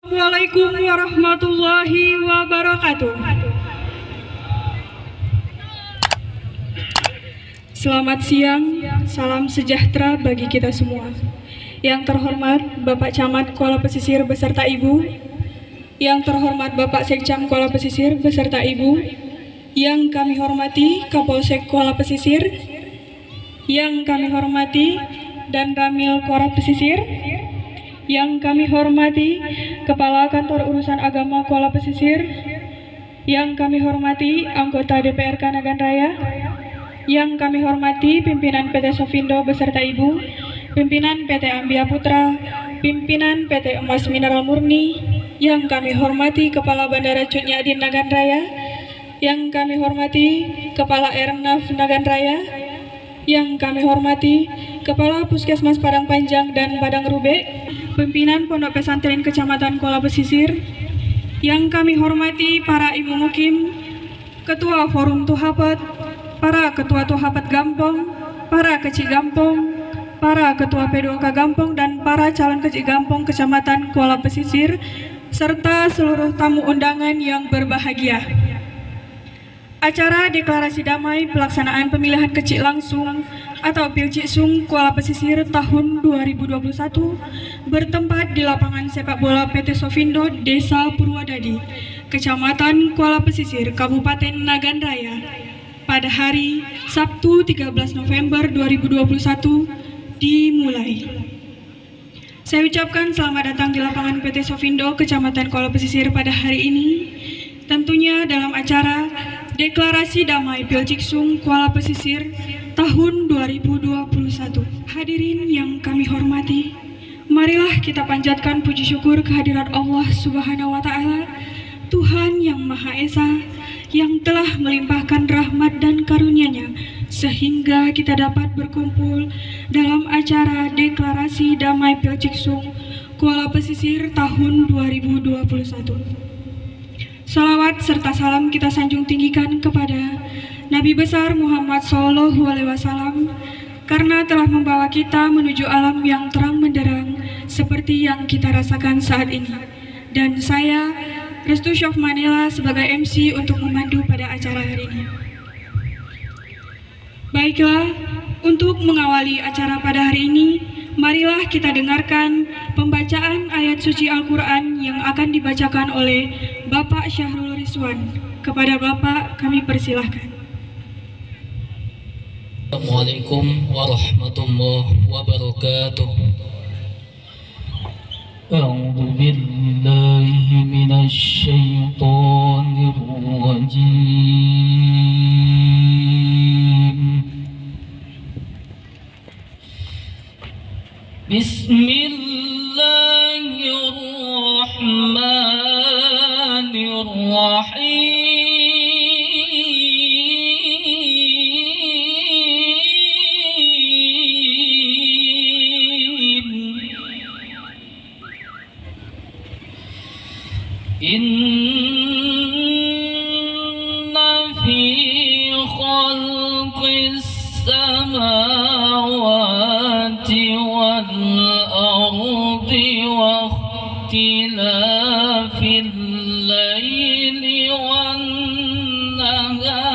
Assalamualaikum warahmatullahi wabarakatuh. Selamat siang, salam sejahtera bagi kita semua. Yang terhormat Bapak Camat Kuala Pesisir beserta Ibu, yang terhormat Bapak Sekcam Kuala Pesisir beserta Ibu, yang kami hormati Kapolsek Kuala Pesisir, yang kami hormati Dan Ramil Kuala Pesisir, yang kami hormati Kepala Kantor Urusan Agama Kuala Pesisir, yang kami hormati anggota DPRK Nagan Raya, yang kami hormati pimpinan PT Sofindo beserta Ibu, pimpinan PT Ambia Putra, pimpinan PT Emas Mineral Murni, yang kami hormati Kepala Bandara Cut Nyadin Nagan Raya, yang kami hormati Kepala Airnav Nagan Raya, yang kami hormati Kepala Puskesmas Padang Panjang dan Padang Rube, pimpinan Pondok Pesantren Kecamatan Kuala Pesisir, yang kami hormati para Ibu Mukim, Ketua Forum Tuhapat, para Ketua Tuhapat Gampong, para Kecik Gampong, para Ketua P2K Gampong, dan para calon Kecik Gampong Kecamatan Kuala Pesisir, serta seluruh tamu undangan yang berbahagia. Acara Deklarasi Damai Pelaksanaan Pemilihan Kecil Langsung atau Pilciksung Kuala Pesisir tahun 2021 bertempat di lapangan sepak bola PT Sofindo Desa Purwadadi, Kecamatan Kuala Pesisir, Kabupaten Nagan Raya, pada hari Sabtu 13 November 2021 dimulai. Saya ucapkan selamat datang di lapangan PT Sofindo Kecamatan Kuala Pesisir pada hari ini, tentunya dalam acara Deklarasi Damai Pilciksung Kuala Pesisir tahun 2021. Hadirin yang kami hormati, marilah kita panjatkan puji syukur kehadirat Allah Subhanahu wa Ta'ala, Tuhan yang Maha Esa, yang telah melimpahkan rahmat dan karunia-Nya sehingga kita dapat berkumpul dalam acara Deklarasi Damai Pilciksung Kuala Pesisir tahun 2021. Salawat serta salam kita sanjung tinggikan kepada Nabi besar Muhammad SAW, karena telah membawa kita menuju alam yang terang benderang seperti yang kita rasakan saat ini. Dan saya, Restu Syaf Manila, sebagai MC untuk memandu pada acara hari ini. Baiklah, untuk mengawali acara pada hari ini, marilah kita dengarkan pembacaan ayat suci Al-Quran yang akan dibacakan oleh Bapak Syahrul Rizwan. Kepada Bapak kami persilahkan. Assalamualaikum warahmatullahi wabarakatuh. A'udzu billahi minasy syaithanir rajim. Bismillahirrahmanirrahim. Inna fi khalqis samawati wal ardi wa ikhtilafil laili wan nahar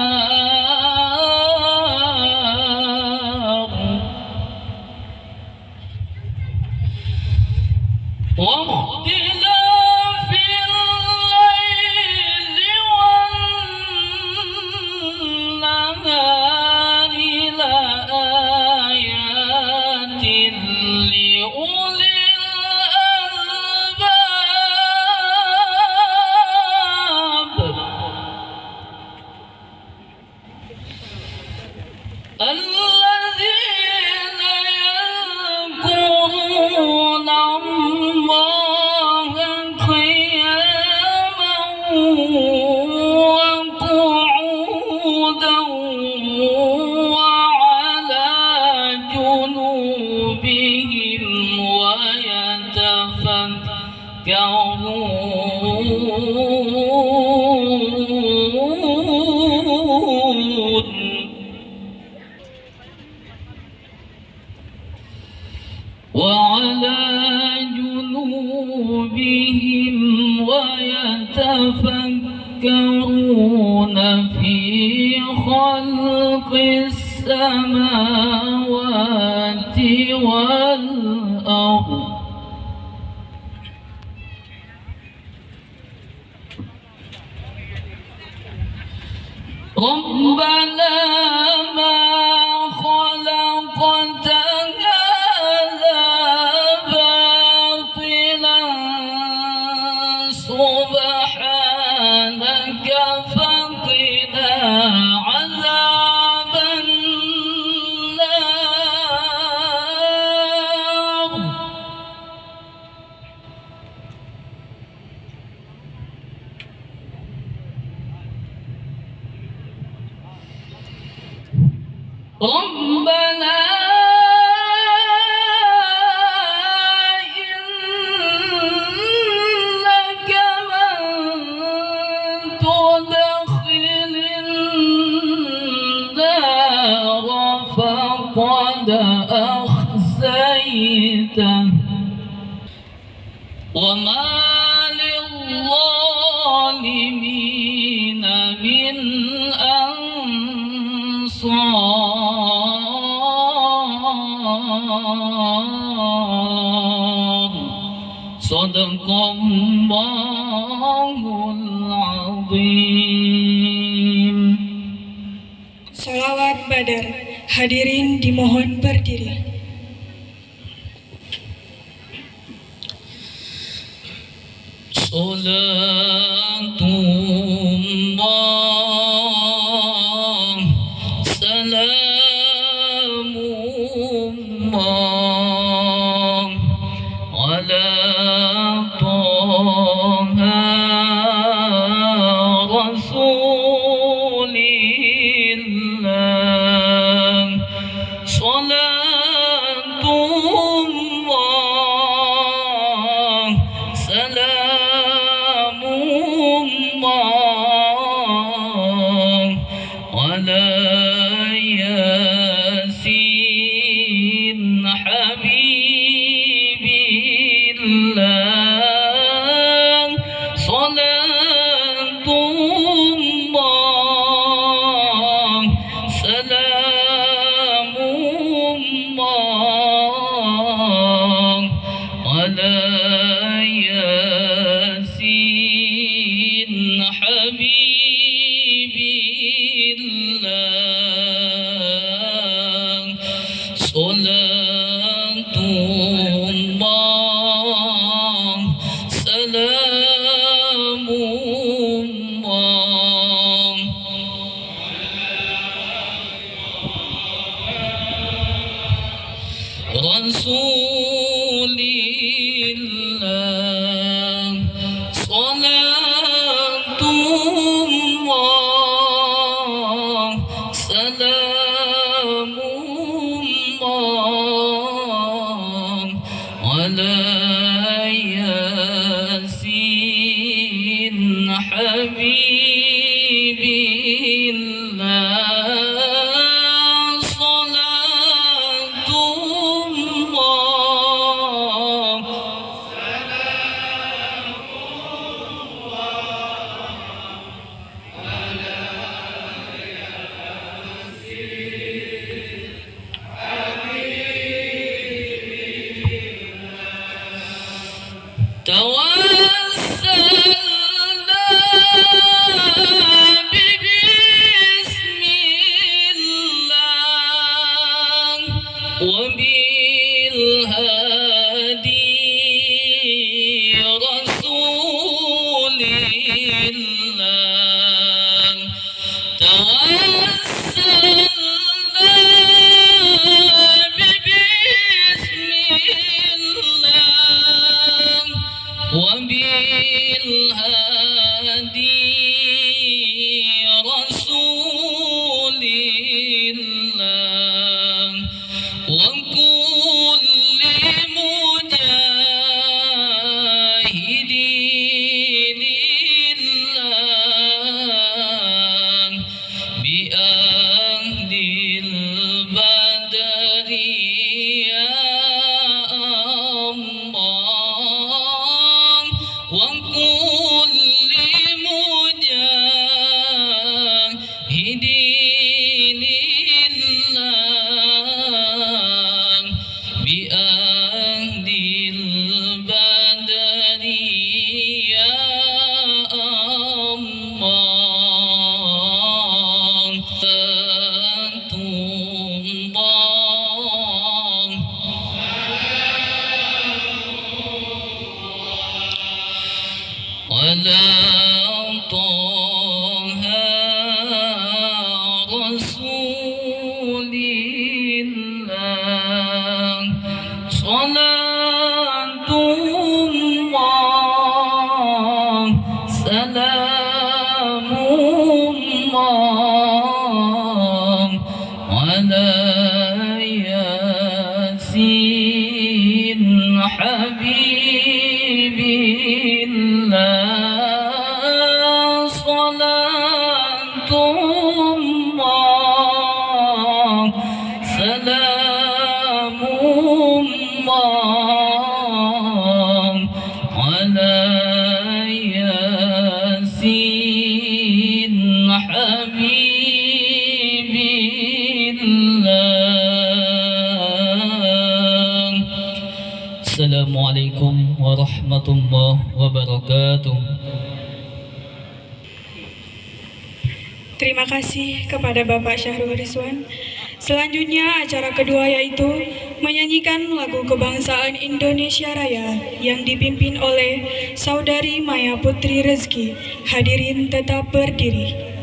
wa ikhtilafil laili wan nahari la ayatin li ulil albab alladzina yadhkuruna Allaha qiyaman wa qu'udan wa 'ala junubihim wa yatafakkarun. وعلى جنوبهم يتفكرون في خلق السماوات والأرض ربنا ما خلقت هذا باطلا سبحانك فقنا عذاب النار ربنا إنك من تدخل النار فقد أخزيته وما للظالمين من أنصار صدق الله العظيم. Sholawat Badar. Hadirin dimohon berdiri. Salatullah salamullah ala Taha Rasulillah salatullah salamullah ala Yasin Habibillah salatullah salamullah ala Yasin Habibillah salatullah salamullah Rasulillah salatullah salamullah ala Yasin Habibillah salatullah توسلنا ببسم الله وبالهادي رسول الله توسلنا ببسم الله على طه رسول الله صلاة الله سلام الله على ياسين حبيب الله صلاة الله سلام الله على ياسين حبيب الله. السلام عليكم ورحمة الله وبركاته. Terima kasih kepada Bapak Syahrul Rizwan. Selanjutnya acara kedua yaitu menyanyikan lagu kebangsaan Indonesia Raya yang dipimpin oleh Saudari Maya Putri Rezeki. Hadirin tetap berdiri.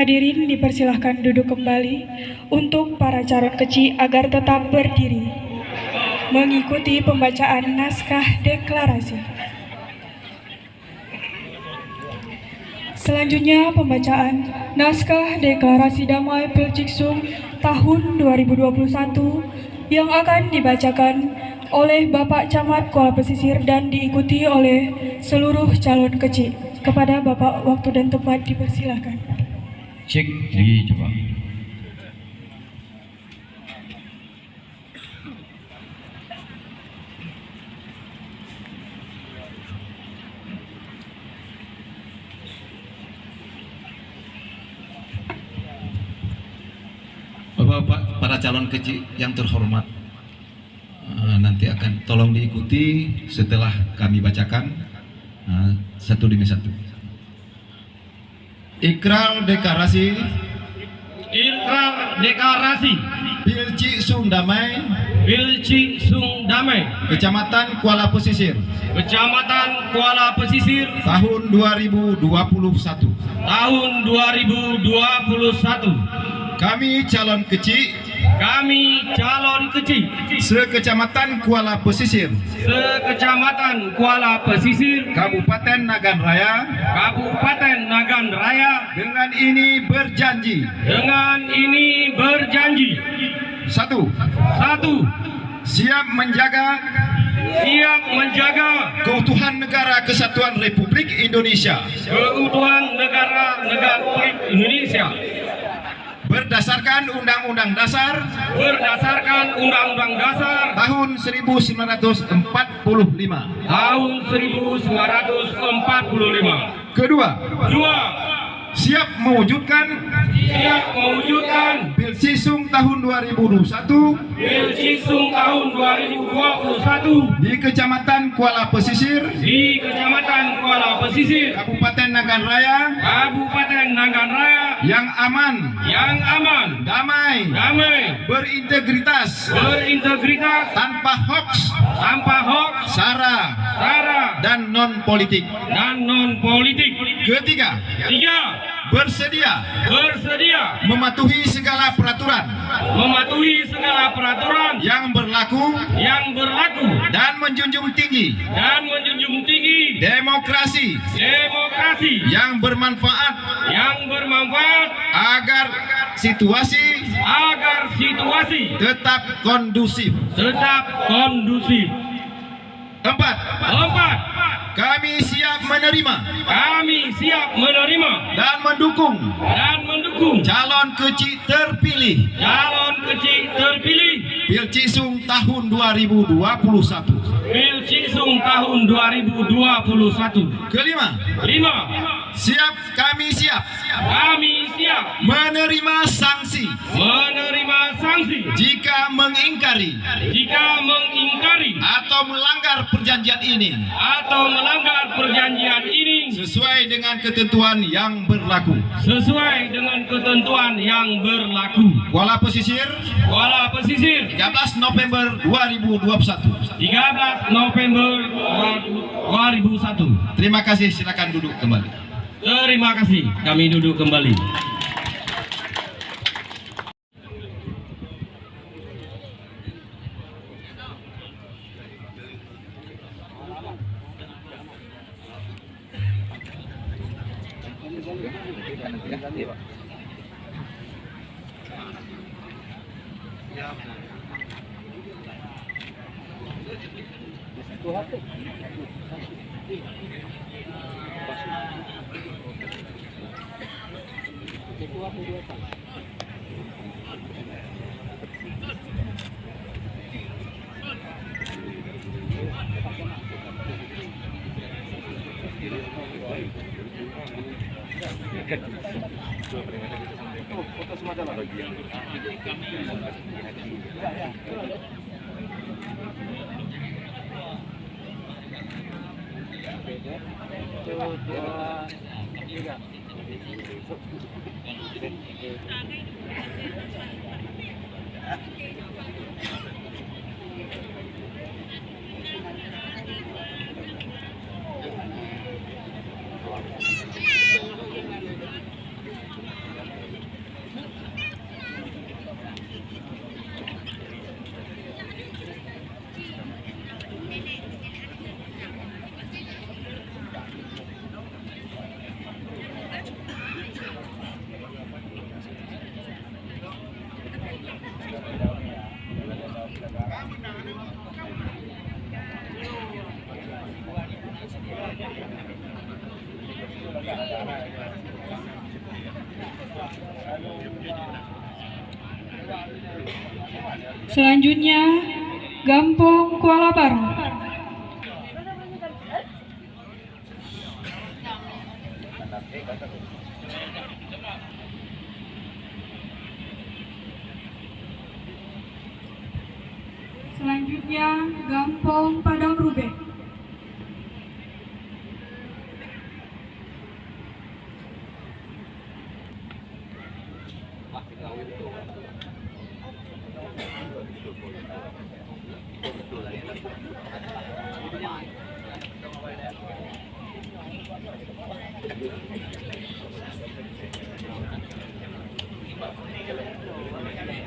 Hadirin dipersilahkan duduk kembali untuk para calon kecil agar tetap berdiri mengikuti pembacaan naskah deklarasi. Selanjutnya pembacaan naskah deklarasi damai Pilciksung tahun 2021 yang akan dibacakan oleh Bapak Camat Kuala Pesisir dan diikuti oleh seluruh calon kecil. Kepada Bapak waktu dan tempat dipersilahkan. Cek dicoba. Bapak-bapak, para calon kecil yang terhormat, nanti akan tolong diikuti setelah kami bacakan satu demi satu. Ikrar deklarasi Pilciksung Damai Kecamatan Kuala Pesisir tahun 2021. Kami calon kecil sekecamatan Kuala Pesisir Kabupaten Nagan Raya dengan ini berjanji satu siap menjaga keutuhan negara kesatuan Republik Indonesia berdasarkan Undang-Undang Dasar tahun 1945. Kedua, siap mewujudkan Pilcisung tahun 2021 tahun 2021 di Kecamatan Kuala Pesisir, Kabupaten Nagan Raya yang aman, damai, berintegritas, tanpa hoax, sara, dan non politik. Ketiga, bersedia mematuhi segala peraturan yang berlaku dan menjunjung tinggi demokrasi yang bermanfaat agar situasi tetap kondusif. Empat, kami siap menerima dan mendukung calon kecil terpilih Pilcisung tahun 2021. Kelima, kami siap menerima sanksi jika mengingkari atau melanggar perjanjian ini sesuai dengan ketentuan yang berlaku. Kuala Pesisir 13 November 2021. Terima kasih, silakan duduk kembali. Terima kasih, kami duduk kembali. Selanjutnya, Gampong Kuala Baru. Selanjutnya, Gampong Padang Rubek.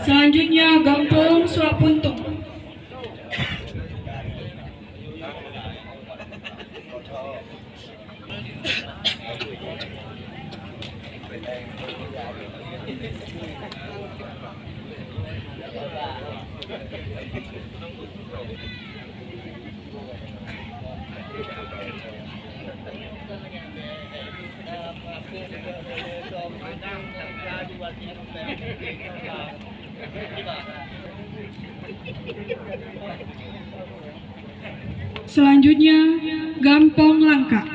Selanjutnya, Gampong Suapuntung. Selanjutnya, Gampong Langka.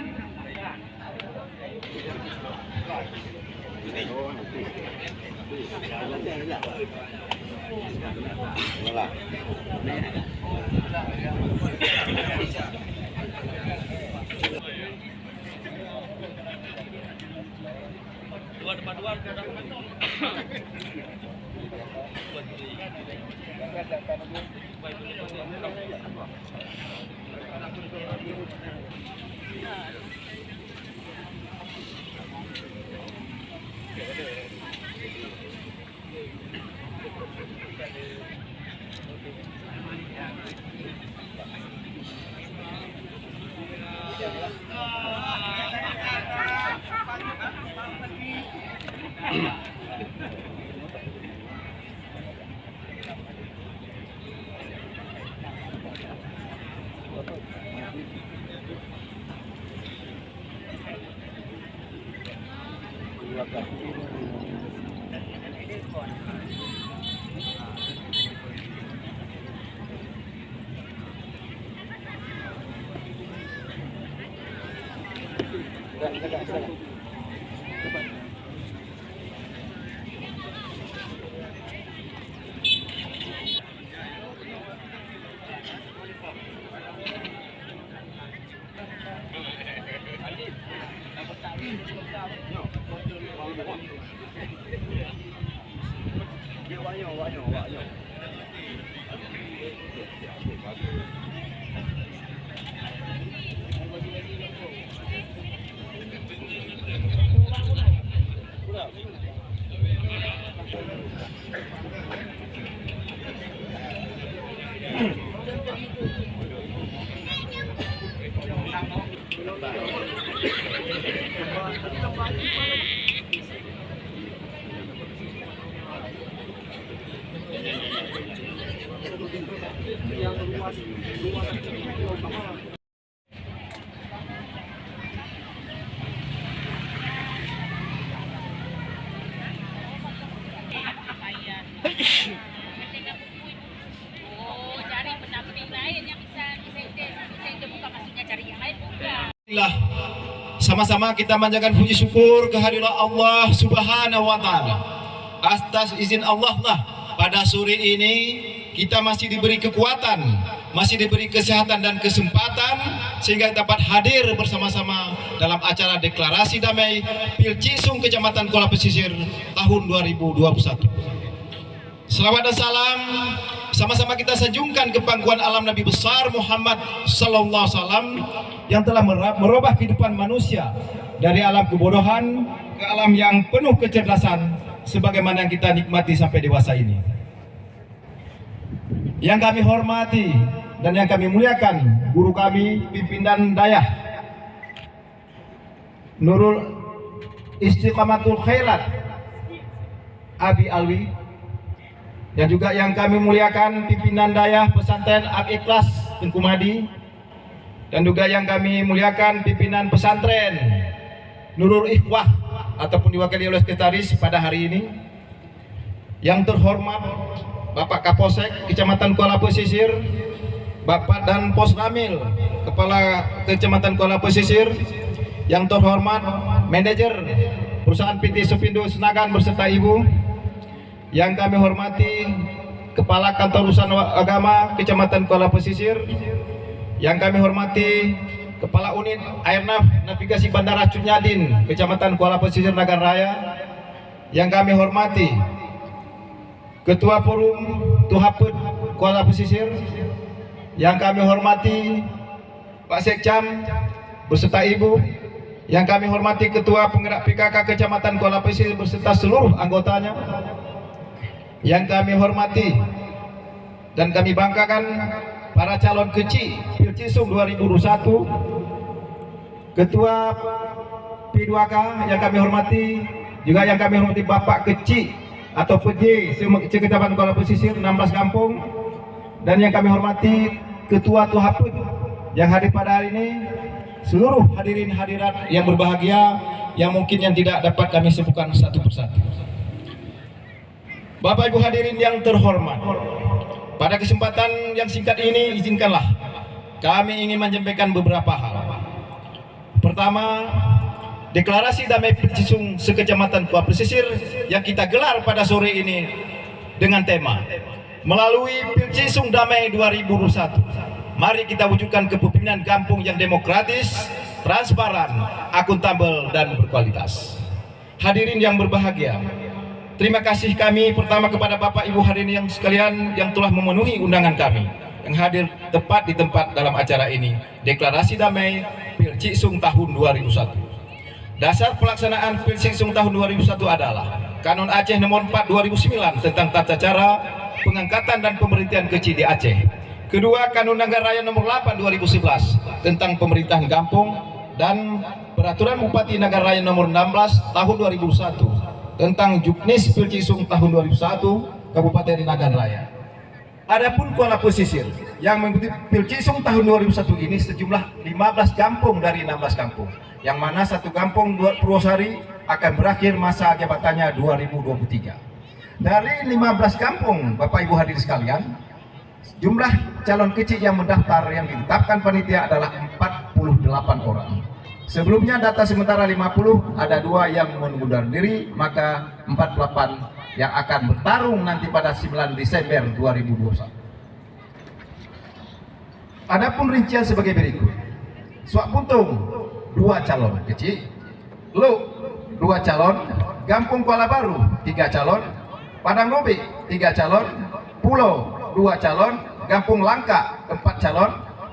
Cari pendamping lain yang bisa buka, maksudnya cari yang lain bukan. Sama-sama kita manjatkan puji syukur kehadirat Allah Subhanahu wa taala. Atas izin Allah lah pada sore ini kita masih diberi kekuatan, masih diberi kesehatan dan kesempatan sehingga dapat hadir bersama-sama dalam acara deklarasi damai Pil Cisung Kecamatan Kuala Pesisir tahun 2021. Selawat dan salam sama-sama kita sanjungkan ke pangkuan alam Nabi besar Muhammad sallallahu alaihi wasallam yang telah merubah kehidupan manusia dari alam kebodohan ke alam yang penuh kecerdasan sebagaimana yang kita nikmati sampai dewasa ini. Yang kami hormati dan yang kami muliakan guru kami pimpinan Dayah Nurul Istiqamatul Khairat Abi Alwi, dan juga yang kami muliakan pimpinan Dayah Pesantren Al-Ikhlas Tengkumadi, dan juga yang kami muliakan pimpinan pesantren Nurul Ikhwah ataupun diwakili oleh sekretaris pada hari ini. Yang terhormat Bapak Kapolsek Kecamatan Kuala Pesisir, Bapak dan Pos Ramil Kepala Kecamatan Kuala Pesisir, yang terhormat manajer perusahaan PT Sofindo Senagan beserta Ibu, yang kami hormati Kepala Kantor Urusan Agama Kecamatan Kuala Pesisir, yang kami hormati Kepala Unit Airnav Navigasi Bandara Cunyadin Kecamatan Kuala Pesisir Nagan Raya, yang kami hormati Ketua Forum Tuhaput Kuala Pesisir, yang kami hormati Pak Sekcam beserta Ibu, yang kami hormati Ketua Penggerak PKK Kecamatan Kuala Pesisir beserta seluruh anggotanya, yang kami hormati dan kami banggakan para calon kecil Pil Cisung 2021, Ketua P2K yang kami hormati, juga yang kami hormati Bapak Kecil atau PJ Kecamatan Kuala Pesisir 16 kampung, dan yang kami hormati Ketua Tuhaput yang hadir pada hari ini, seluruh hadirin hadirat yang berbahagia yang mungkin yang tidak dapat kami sebutkan satu persatu. Bapak Ibu hadirin yang terhormat, pada kesempatan yang singkat ini izinkanlah kami ingin menyampaikan beberapa hal. Pertama, deklarasi damai Pil Cisung sekecamatan Kuala Pesisir yang kita gelar pada sore ini dengan tema melalui Pilcisung Damai 2021. Mari kita wujudkan kepemimpinan kampung yang demokratis, transparan, akuntabel, dan berkualitas. Hadirin yang berbahagia, terima kasih kami pertama kepada Bapak Ibu hadirin yang sekalian yang telah memenuhi undangan kami yang hadir tepat di tempat dalam acara ini. Deklarasi Damai Pilcisung tahun 2001. Dasar pelaksanaan Pilcisung tahun 2001 adalah Kanun Aceh nomor 4 2009 tentang tata cara pengangkatan dan pemerintahan kecil di Aceh. Kedua, Kanun Nagar Raya nomor 8 2011 tentang pemerintahan kampung, dan Peraturan Bupati Nagar Raya nomor 16 tahun 2001 tentang Juknis Pilcisung tahun 2001 Kabupaten Nagar Raya. Adapun Kuala Pesisir yang mengikuti Pilcisung tahun 2001 ini sejumlah 15 kampung dari 16 kampung, yang mana satu kampung Purwosari akan berakhir masa jabatannya 2023. Dari 15 kampung, Bapak Ibu hadirin sekalian, jumlah calon kecil yang mendaftar yang ditetapkan panitia adalah 48 orang. Sebelumnya data sementara 50, ada 2 yang mengundurkan diri, maka 48 yang akan bertarung nanti pada 9 Desember 2021. Adapun rincian sebagai berikut. Suak Puntung 2 calon kecil, Luk 2 calon, Gampung Kuala Baru 3 calon, Padang Robi 3 calon, Pulau 2 calon, Gampung Langka 4 calon,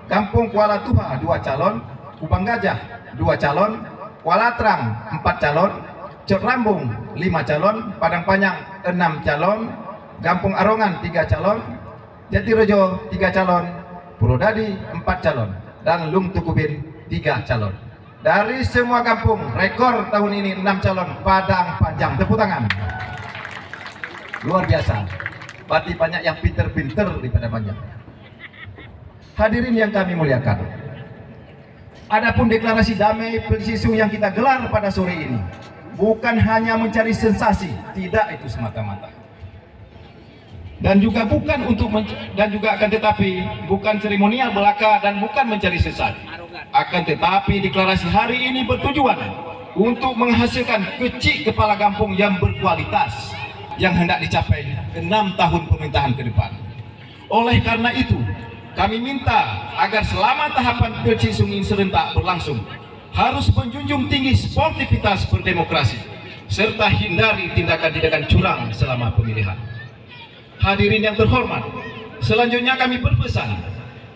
Kampung Kuala Tuha 2 calon, Kubang Gajah 2 calon, Kuala Terang 4 calon, Cot Rambung 5 calon, Padang Panjang 6 calon, Gampung Arongan 3 calon, Jatirejo 3 calon, Purwodadi 4 calon, dan Lung Tukubin 3 calon. Dari semua kampung, rekor tahun ini 6 calon Padang Panjang. Tepuk tangan. Luar biasa. Berarti banyak yang pinter-pinter di Padang Panjang. Hadirin yang kami muliakan, adapun deklarasi damai Pilcisung yang kita gelar pada sore ini bukan hanya mencari sensasi, tidak itu semata-mata. Dan juga bukan untuk akan tetapi bukan seremonial belaka dan bukan mencari sensasi. Akan tetapi deklarasi hari ini bertujuan untuk menghasilkan kecil kepala kampung yang berkualitas yang hendak dicapai 6 tahun pemerintahan ke depan. Oleh karena itu, kami minta agar selama tahapan Pilcisung ini serentak berlangsung harus menjunjung tinggi sportivitas berdemokrasi serta hindari tindakan-tindakan curang selama pemilihan. Hadirin yang terhormat, selanjutnya kami berpesan,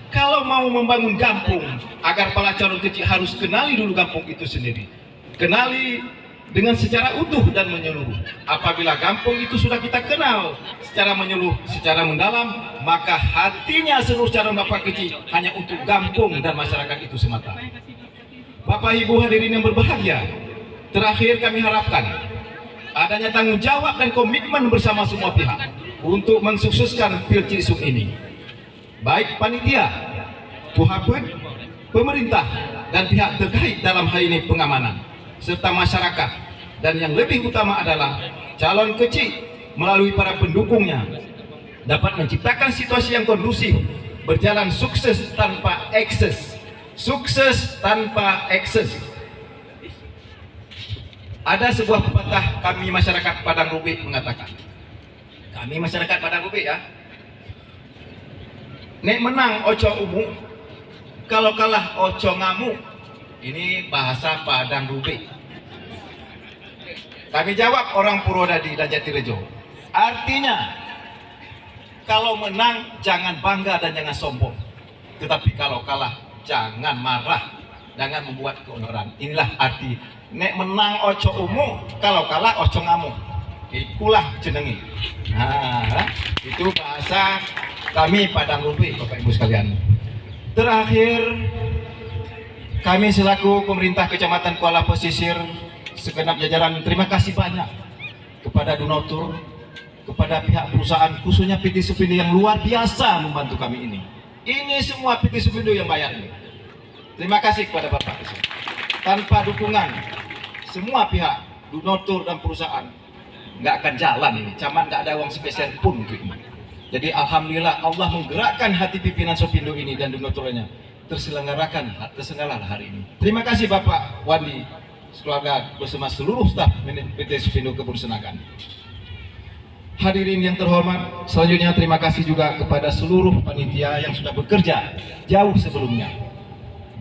kalau mau membangun kampung, agar para calon kecil harus kenali dulu kampung itu sendiri. Kenali dengan secara utuh dan menyeluruh. Apabila kampung itu sudah kita kenal secara menyeluruh, secara mendalam, maka hatinya seluruh calon bapak kecil hanya untuk kampung dan masyarakat itu semata. Bapak Ibu hadirin yang berbahagia, terakhir kami harapkan adanya tanggung jawab dan komitmen bersama semua pihak untuk mensukseskan Pilcisung ini. Baik panitia, Puhaped, pemerintah, dan pihak terkait dalam hal ini pengamanan, serta masyarakat, dan yang lebih utama adalah calon kecil melalui para pendukungnya dapat menciptakan situasi yang kondusif, berjalan sukses tanpa ekses. Sukses tanpa ekses. Ada sebuah pepatah kami masyarakat Padang Rubi mengatakan, kami masyarakat Padang Rubi ya, nek menang ojo umum, kalau kalah ojo ngamuk. Ini bahasa Padang Rubi. Kami jawab orang Purwodadi dan Jatirejo. Artinya, kalau menang jangan bangga dan jangan sombong, tetapi kalau kalah jangan marah, jangan membuat keonoran. Inilah arti nek menang ojo umum, kalau kalah ojo ngamuk. Ikulah jenengi. Nah, itu bahasa kami Padang Rubi, Bapak Ibu sekalian. Terakhir, kami selaku pemerintah Kecamatan Kuala Pesisir, segenap jajaran, terima kasih banyak kepada donatur, kepada pihak perusahaan, khususnya PT Supindo yang luar biasa membantu kami ini. Ini semua PT Supindo yang bayar ini. Terima kasih kepada Bapak. Tanpa dukungan semua pihak, donatur dan perusahaan, nggak akan jalan ini. Camat nggak ada uang spesial pun untuk ini. Jadi alhamdulillah Allah menggerakkan hati pimpinan Supindo ini dan donaturnya terselenggarakan hari ini. Terima kasih Bapak Wandi, keluarga bersama seluruh staf PT Supindo Kebun Senagan. Hadirin yang terhormat, selanjutnya terima kasih juga kepada seluruh panitia yang sudah bekerja jauh sebelumnya.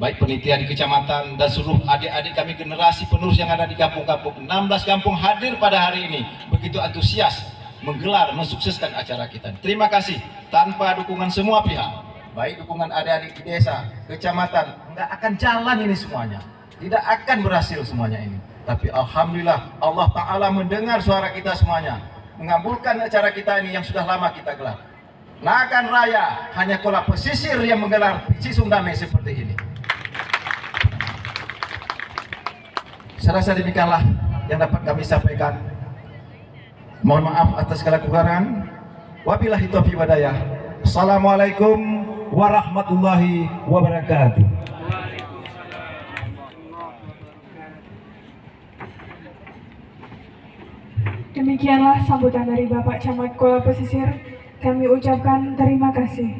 Baik panitia di kecamatan dan seluruh adik-adik kami generasi penerus yang ada di kampung-kampung. 16 kampung hadir pada hari ini, begitu antusias menggelar, mensukseskan acara kita. Terima kasih. Tanpa dukungan semua pihak, baik dukungan adik-adik di desa, kecamatan, nggak akan jalan ini semuanya. Tidak akan berhasil semuanya ini. Tapi alhamdulillah Allah Ta'ala mendengar suara kita semuanya, mengabulkan acara kita ini yang sudah lama kita gelar. Nagan Raya hanya Kola Pesisir yang menggelar Cisung Damai seperti ini. Saya rasa demikianlah yang dapat kami sampaikan. Mohon maaf atas segala kekurangan. Wabillahi taufiq wadayah. Assalamualaikum warahmatullahi wabarakatuh. Demikianlah sambutan dari Bapak Camat Kola Pesisir. Kami ucapkan terima kasih.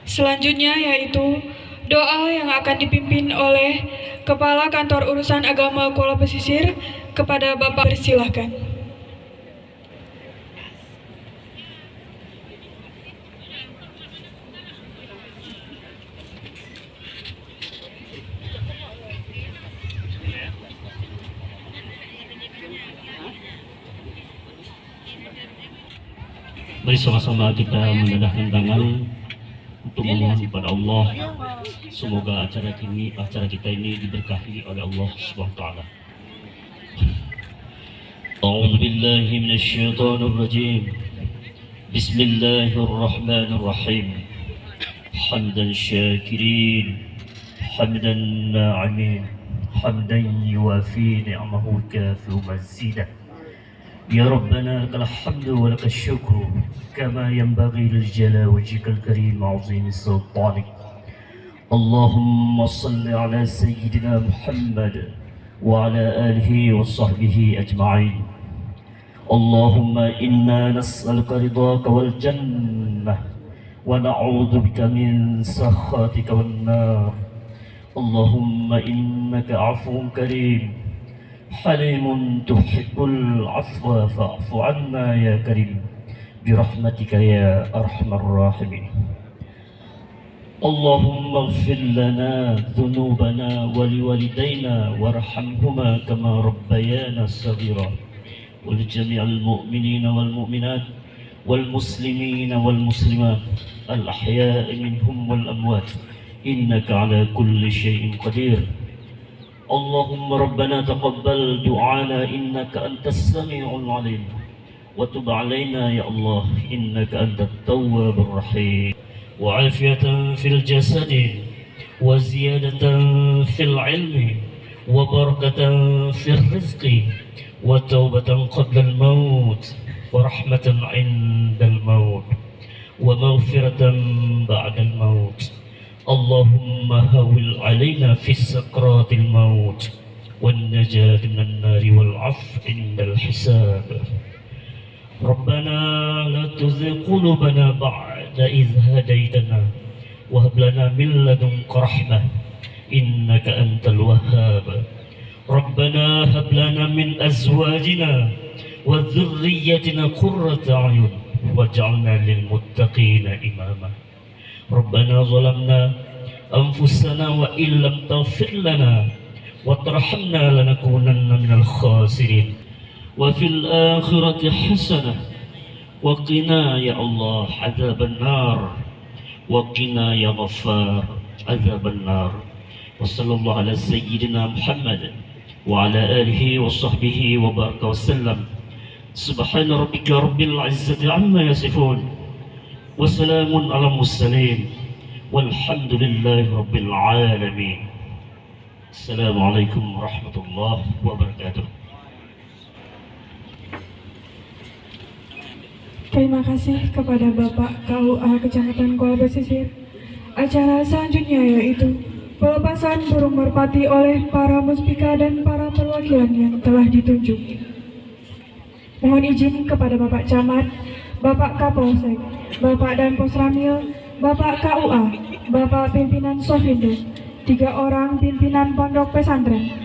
Selanjutnya yaitu doa yang akan dipimpin oleh Kepala Kantor Urusan Agama Kola Pesisir. Kepada Bapak persilahkan. Mari sama-sama kita mendedahkan tangan untuk memohon kepada Allah, semoga acara kita ini diberkahi oleh Allah Subhanahu wa taala. A'udzu billahi minasyaitonir rajim. Bismillahirrahmanirrahim. Hamdan syakirin, hamdan na'imin, hamdan yuwafi ni'amahu kafi'u mazidah. يا ربنا لك الحمد ولك الشكر كما ينبغي للجلال وجهك الكريم وعظيم سلطانك. اللهم صل على سيدنا محمد وعلى آله وصحبه أجمعين. اللهم إنا نسألك رضاك والجنة ونعوذ بك من سخطك والنار. اللهم إنك عفو كريم حليم تحب العفو فاعف عنا يا كريم برحمتك يا أرحم الراحمين. اللهم اغفر لنا ذنوبنا ولوالدينا وارحمهما كما ربيانا صغيرا ولجميع المؤمنين والمؤمنات والمسلمين والمسلمات الأحياء منهم والأموات إنك على كل شيء قدير. اللهم ربنا تقبل دعانا إنك أنت السميع العليم وتب علينا يا الله إنك أنت التواب الرحيم. وعافية في الجسد وزيادة في العلم وبركة في الرزق وتوبة قبل الموت ورحمة عند الموت ومغفرة بعد الموت. اللهم هول علينا في سكرات الموت والنجاة من النار والعفو عند الحساب. ربنا لا تزغ قلوبنا بعد إذ هديتنا وهب لنا من لدنك رحمة إنك أنت الوهاب. ربنا هب لنا من أزواجنا وذريتنا قرة أعين واجعلنا للمتقين إماما. ربنا ظلمنا أنفسنا وإن لم تغفر لنا وترحمنا لنكونن من الخاسرين. وفي الآخرة حسنة وقنا يا الله عذاب النار وقنا يا غفار عذاب النار. وصلى الله على سيدنا محمد وعلى آله وصحبه وبارك وسلم. سبحان ربك رب العزة عما يصفون وسلام على المرسلين والحمد لله رب العالمين. السلام عليكم ورحمة الله وبركاته. Terima kasih kepada Bapak KUA Kecamatan Kola Pesisir. Acara selanjutnya yaitu pelepasan burung merpati oleh para muspika dan para perwakilan yang telah ditunjuk. Mohon izin kepada Bapak Camat, Bapak Kapolsek, Bapak dan Posramil, Bapak KUA, Bapak Pimpinan Sofindo, 3 orang pimpinan pondok pesantren.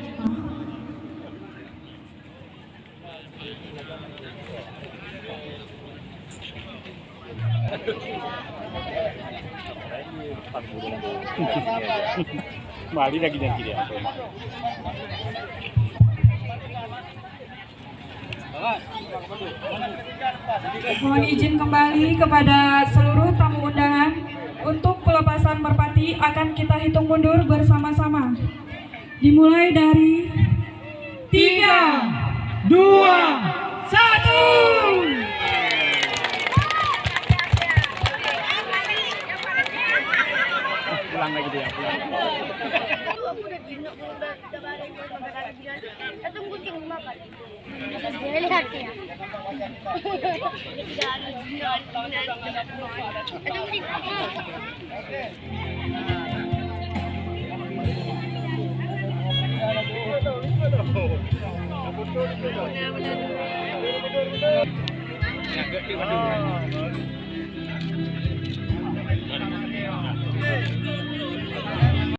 Mali lagi nanti dia. Mohon izin kembali kepada seluruh tamu undangan. Untuk pelepasan merpati akan kita hitung mundur bersama-sama. Dimulai dari 3, 2, 1. Pulang lagi dia.